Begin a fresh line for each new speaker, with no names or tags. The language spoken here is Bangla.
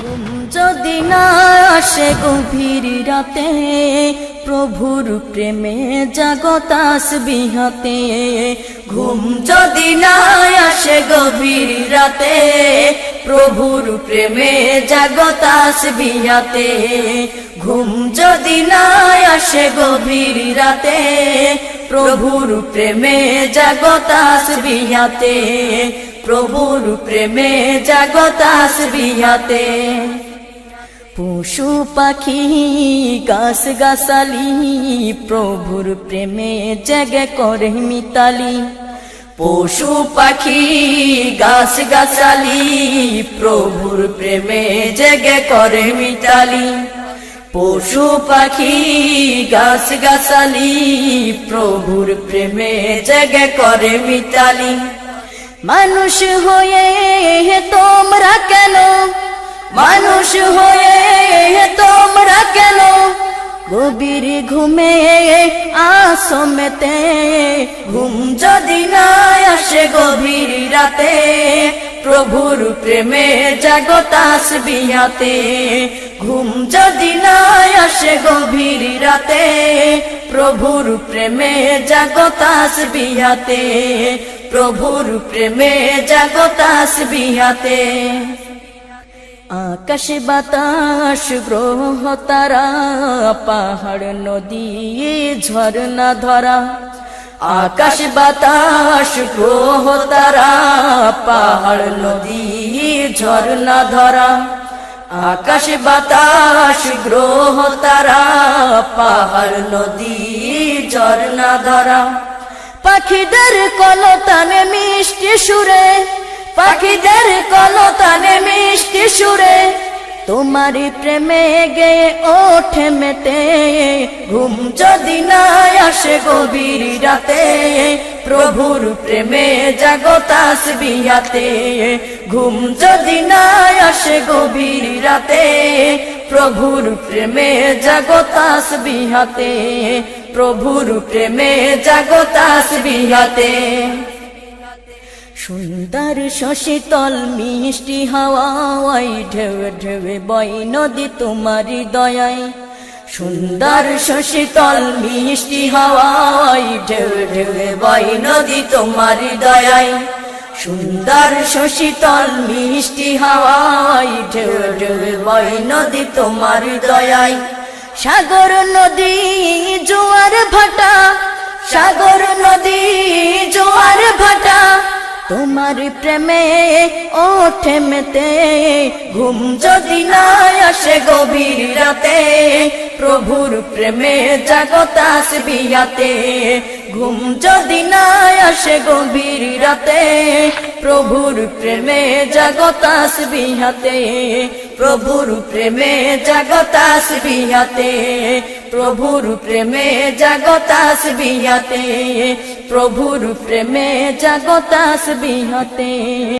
ঘুম যদি না আসে গভীর রাতে, প্রভুর প্রেমে জাগো তাসবিহ হাতে। ঘুম যদি না আসে গভীর রাতে, প্রভুর প্রেমে জাগো তাসবিহ হাতে। ঘুম যদি না আসে গভীর রাতে, প্রভুর প্রেমে জাগো তাসবিহ হাতে। প্রভুর প্রেমে জাগো তাসবিহ হাতে। পশু পাখি গাছ গাছালি, প্রভুর প্রেমে জেগে করে মিতালি। পশু পাখি গাছ গাছালি, প্রভুর প্রেমে জেগে করে মিতালি। পশু পাখি গাছ গাছালি, প্রভুর প্রেমে জেগে করে মিতালি। মানুষ হয়ে তোমরা কেন, মানুষ হয়ে তোমরা কেন গভীর ঘুমে আসো মেতে। ঘুম যদি না আসে গভীর রাতে, প্রভুর প্রেমে জাগো তাসবিহ হাতে। ঘুম যদি না আসে গভীর রাতে, প্রভুর প্রেমে জাগো তাসবিহ হাতে। প্রভুর প্রেমে জাগো তাসবিহ হাতে। আকাশ বাতাস গ্রহ তারা, পাহাড় নদী ঝরনা ধরা। আকাশ বাতাস গ্রহ তারা, পাহাড় নদী ঝরনা ধরা। আকাশ বাতাস গ্রহ তারা, পাহাড় নদী ঝরনা ধরা। পাখিদের কলতানে মিষ্টি সুরে, পাখিদের কলতানে মিষ্টি সুরে, তোমারি প্রেমে গেয়ে ওঠে মেতে। ঘুম যদি না আসে গভীর রাতে, প্রভুর প্রেমে জাগো তাসবিহ হাতে। ঘুম যদি না আসে গভীর রাতে, প্রভুর প্রেমে জাগো তাসবিহ হাতে। প্রভুর প্রেমে জাগো তাসবিহ হাতে। সুন্দর শশীতল মিষ্টি হাওয়ায়, ঢেউ ঢেউ বয় নদী তোমারি দয়ায়। সুন্দর শশীতল মিষ্টি হাওয়ায়, ঢেউ ঢেউ বয় নদী তোমারি দয়ায়। সুন্দর শশীতল মিষ্টি হাওয়ায়, ঢেউ ঢেউ বয় নদী তোমারি দয়ায়। সাগর নদী জোয়ার ভাটা, সাগর নদী জোয়ার ভাটা, তোমার প্রেমে ওঠে মেতে। ঘুম যদি না আসে গভীর রাতে, প্রভুর প্রেমে জাগো তাসবিহ হাতে। ঘুম যদি না আসে গভীর রাতে, প্রভুর প্রেমে জাগো তাসবিহ হাতে। প্রভুর প্রেমে জাগো তাসবিহ হাতে। প্রভুর প্রেমে জাগো তাসবিহ হাতে। প্রভুর প্রেমে জাগো তাসবিহ হাতে।